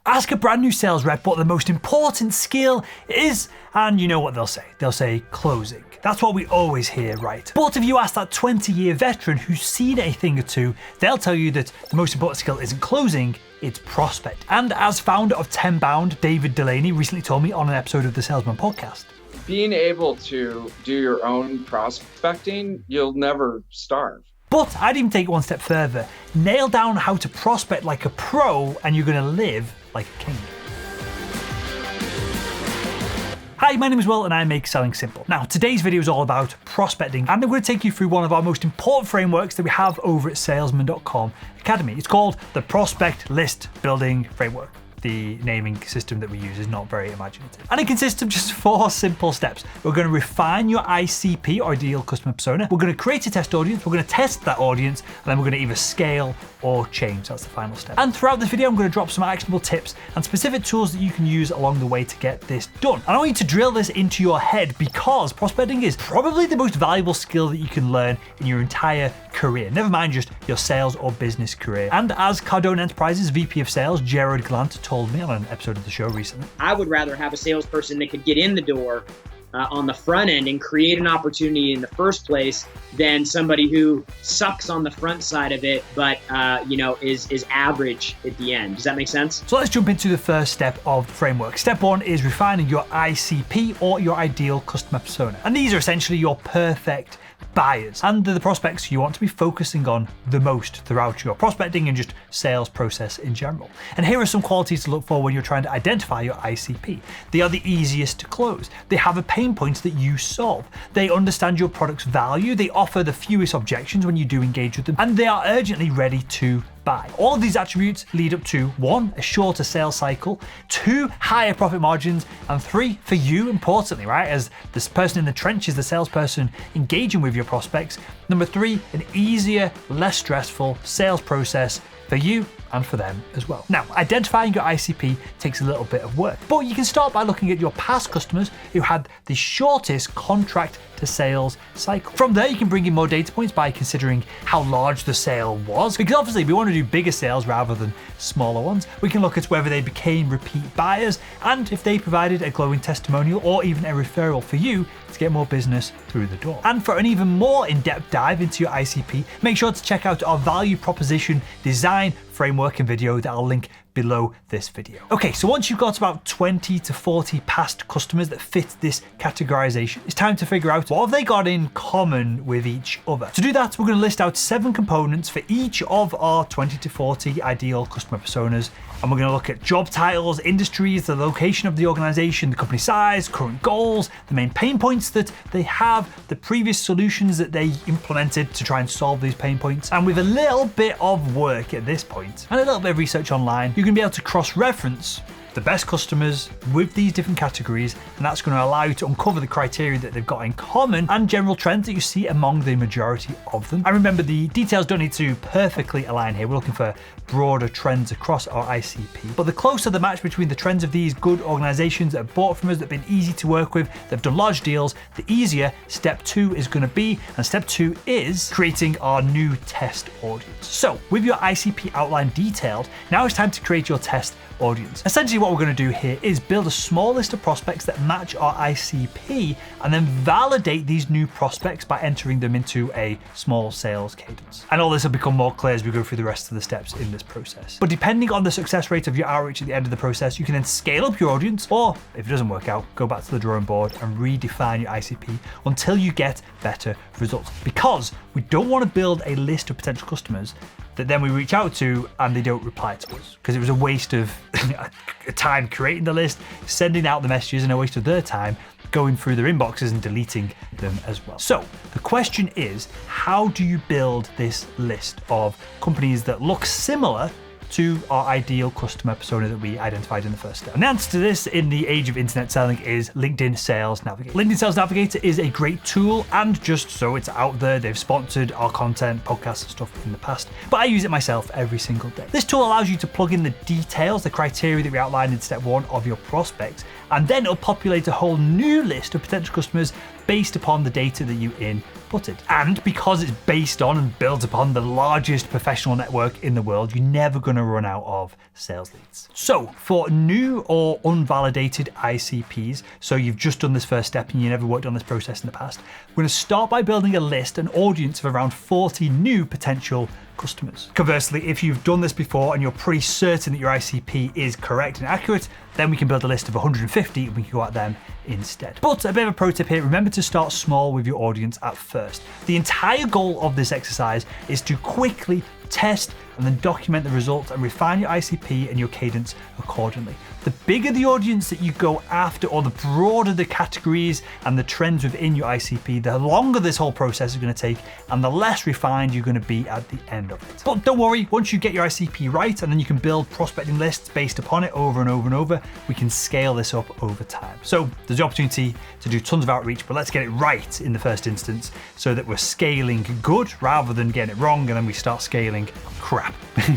Ask a brand new sales rep what the most important skill is, and you know what they'll say. They'll say closing. That's what we always hear, right? But if you ask that 20-year veteran who's seen a thing or two, they'll tell you that the most important skill isn't closing, it's prospect. And as founder of Tenbound, David Delany recently told me on an episode of the Salesman podcast, being able to do your own prospecting, you'll never starve. But I'd even take it one step further. Nail down how to prospect like a pro and you're going to live like a king. Hi, my name is Will and I make selling simple. Now, today's video is all about prospecting, and I'm going to take you through one of our most important frameworks that we have over at salesman.com Academy. It's called the Prospect List Building Framework. The naming system that we use is not very imaginative. And it consists of just 4 simple steps. We're going to refine your ICP, or ideal customer persona. We're going to create a test audience. We're going to test that audience, and then we're going to either scale or change. That's the final step. And throughout this video, I'm going to drop some actionable tips and specific tools that you can use along the way to get this done. And I want you to drill this into your head because prospecting is probably the most valuable skill that you can learn in your entire career, never mind just your sales or business career. And as Cardone Enterprises VP of Sales, Jarrod Glandt, told me on an episode of the show recently, I would rather have a salesperson that could get in the door on the front end and create an opportunity in the first place than somebody who sucks on the front side of it, but is average at the end. Does that make sense? So let's jump into the first step of the framework. Step 1 is refining your ICP, or your ideal customer persona. And these are essentially your perfect buyers and the prospects you want to be focusing on the most throughout your prospecting and just sales process in general. And here are some qualities to look for when you're trying to identify your ICP. They are the easiest to close. They have a pain point that you solve. They understand your product's value. They offer the fewest objections when you do engage with them, and they are urgently ready to buy. All of these attributes lead up to 1, a shorter sales cycle, 2, higher profit margins, and 3, for you, importantly, right, as this person in the trenches, the salesperson engaging with your prospects, number 3, an easier, less stressful sales process for you and for them as well. Now, identifying your ICP takes a little bit of work, but you can start by looking at your past customers who had the shortest contract to sales cycle. From there, you can bring in more data points by considering how large the sale was, because obviously we want to do bigger sales rather than smaller ones. We can look at whether they became repeat buyers and if they provided a glowing testimonial or even a referral for you to get more business through the door. And for an even more in-depth dive into your ICP, make sure to check out our value proposition design framework and video that I'll link below this video. Okay, so once you've got about 20 to 40 past customers that fit this categorization, it's time to figure out what have they got in common with each other. To do that, we're going to list out 7 components for each of our 20 to 40 ideal customer personas, and we're going to look at job titles, industries, the location of the organization, the company size, current goals, the main pain points that they have, the previous solutions that they implemented to try and solve these pain points. And with a little bit of work at this point and a little bit of research online, you're going to be able to cross-reference the best customers with these different categories, and that's going to allow you to uncover the criteria that they've got in common and general trends that you see among the majority of them. And remember, the details don't need to perfectly align here. We're looking for broader trends across our ICP. But the closer the match between the trends of these good organizations that have bought from us, that have been easy to work with, that have done large deals, the easier step 2 is going to be. And step 2 is creating our new test audience. So with your ICP outline detailed, now it's time to create your test audience. Essentially what we're going to do here is build a small list of prospects that match our ICP and then validate these new prospects by entering them into a small sales cadence. And all this will become more clear as we go through the rest of the steps in this process. But depending on the success rate of your outreach at the end of the process, you can then scale up your audience, or if it doesn't work out, go back to the drawing board and redefine your ICP until you get better results. Because we don't want to build a list of potential customers that then we reach out to and they don't reply to us, because it was a waste of time creating the list, sending out the messages, and a waste of their time going through their inboxes and deleting them as well. So the question is, how do you build this list of companies that look similar to our ideal customer persona that we identified in the first step? And the answer to this in the age of internet selling is LinkedIn Sales Navigator. LinkedIn Sales Navigator is a great tool, and just so it's out there, they've sponsored our content, podcasts and stuff in the past, but I use it myself every single day. This tool allows you to plug in the details, the criteria that we outlined in step 1 of your prospects, and then it'll populate a whole new list of potential customers based upon the data that you put it. And because it's based on and built upon the largest professional network in the world, you're never going to run out of sales leads. So for new or unvalidated ICPs, so you've just done this first step and you never worked on this process in the past, we're going to start by building a list, an audience of around 40 new potential customers. Conversely, if you've done this before and you're pretty certain that your ICP is correct and accurate, then we can build a list of 150 and we can go at them instead. But a bit of a pro tip here, remember to start small with your audience at first. The entire goal of this exercise is to quickly test and then document the results and refine your ICP and your cadence accordingly. The bigger the audience that you go after, or the broader the categories and the trends within your ICP, the longer this whole process is going to take and the less refined you're going to be at the end of it. But don't worry, once you get your ICP right and then you can build prospecting lists based upon it over and over and over, we can scale this up over time. So there's the opportunity to do tons of outreach, but let's get it right in the first instance so that we're scaling good rather than getting it wrong and then we start scaling crap.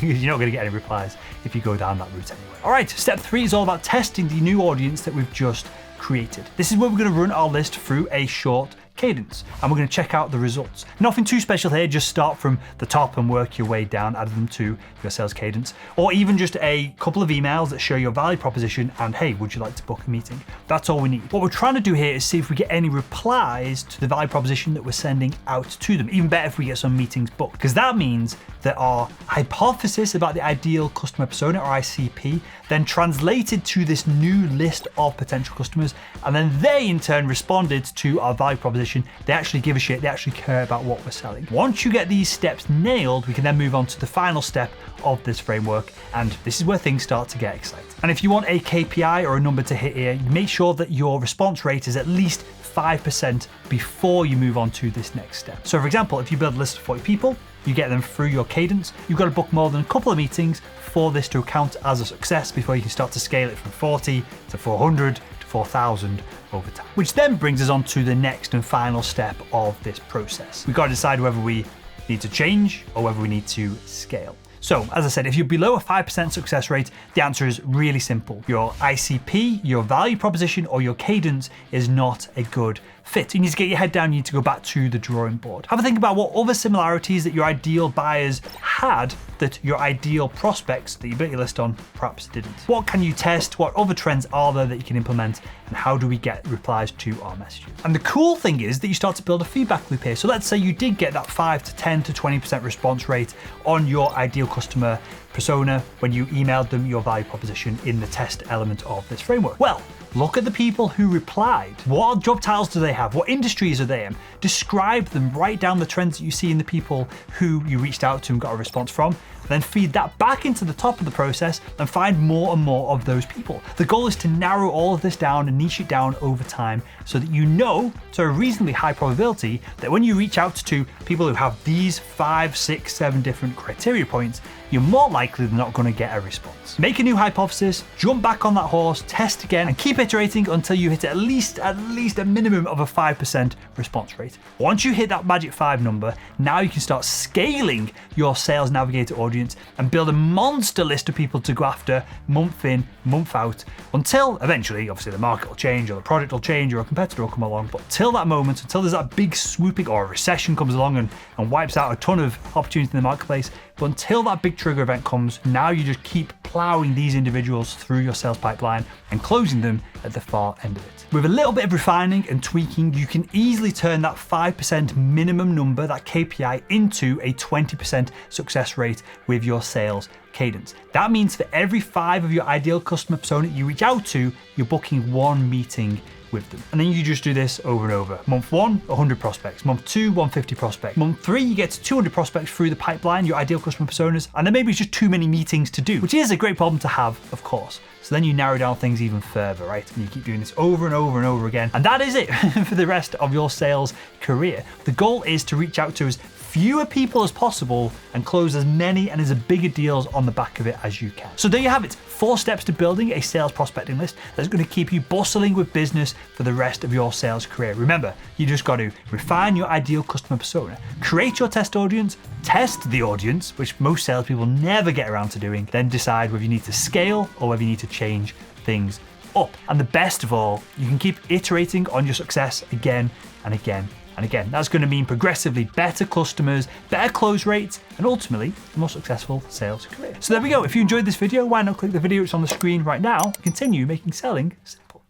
You're not going to get any replies if you go down that route anyway. All right, step 3 is all about testing the new audience that we've just created. This is where we're going to run our list through a short cadence and we're going to check out the results. Nothing too special here, just start from the top and work your way down, add them to your sales cadence, or even just a couple of emails that show your value proposition and hey, would you like to book a meeting? That's all we need. What we're trying to do here is see if we get any replies to the value proposition that we're sending out to them. Even better if we get some meetings booked, because that means that our hypothesis about the ideal customer persona, or ICP, then translated to this new list of potential customers, and then they in turn responded to our value proposition. They actually give a shit, they actually care about what we're selling. Once you get these steps nailed, we can then move on to the final step of this framework, and this is where things start to get exciting. And if you want a KPI or a number to hit here, you make sure that your response rate is at least 5% before you move on to this next step. So for example, if you build a list of 40 people, you get them through your cadence, you've got to book more than a couple of meetings for this to count as a success before you can start to scale it from 40 to 400 to 4,000 over time. Which then brings us on to the next and final step of this process. We've got to decide whether we need to change or whether we need to scale. So, as I said, if you're below a 5% success rate, the answer is really simple. Your ICP, your value proposition, or your cadence is not a good fit. You need to get your head down, you need to go back to the drawing board. Have a think about what other similarities that your ideal buyers had that your ideal prospects that you built your list on perhaps didn't. What can you test? What other trends are there that you can implement? And how do we get replies to our messages? And the cool thing is that you start to build a feedback loop here. So let's say you did get that 5 to 10 to 20% response rate on your ideal customer persona when you emailed them your value proposition in the test element of this framework. Well, look at the people who replied. What job titles do they have? What industries are they in? Describe them, write down the trends that you see in the people who you reached out to and got a response from, then feed that back into the top of the process and find more and more of those people. The goal is to narrow all of this down and niche it down over time so that you know, to a reasonably high probability, that when you reach out to people who have these 5, 6, 7 different criteria points, you're more likely than not going to get a response. Make a new hypothesis, jump back on that horse, test again, and keep iterating until you hit at least a minimum of a 5% response rate. Once you hit that magic 5 number, now you can start scaling your Sales Navigator audience and build a monster list of people to go after month in, month out, until eventually, obviously the market will change or the product will change or a competitor will come along. But till that moment, until there's that big swooping or a recession comes along and wipes out a ton of opportunity in the marketplace, but until that big trigger event comes, now you just keep plowing these individuals through your sales pipeline and closing them at the far end of it. With a little bit of refining and tweaking, you can easily turn that 5% minimum number, that KPI, into a 20% success rate with your sales cadence. That means for every 5 of your ideal customer persona you reach out to, you're booking 1 meeting with them. And then you just do this over and over. Month 1, 100 prospects. Month 2, 150 prospects. Month 3, you get to 200 prospects through the pipeline, your ideal customer personas, and then maybe it's just too many meetings to do, which is a great problem to have, of course. So then you narrow down things even further, right? And you keep doing this over and over and over again. And that is it for the rest of your sales career. The goal is to reach out to as fewer people as possible and close as many and as bigger deals on the back of it as you can. So there you have it, 4 steps to building a sales prospecting list that's going to keep you bustling with business for the rest of your sales career. Remember, you just got to refine your ideal customer persona, create your test audience, test the audience, which most salespeople never get around to doing, then decide whether you need to scale or whether you need to change things up. And the best of all, you can keep iterating on your success again and again And again, that's going to mean progressively better customers, better close rates, and ultimately a more successful sales career. So there we go. If you enjoyed this video, why not click the video that's on the screen right now and continue making selling simple.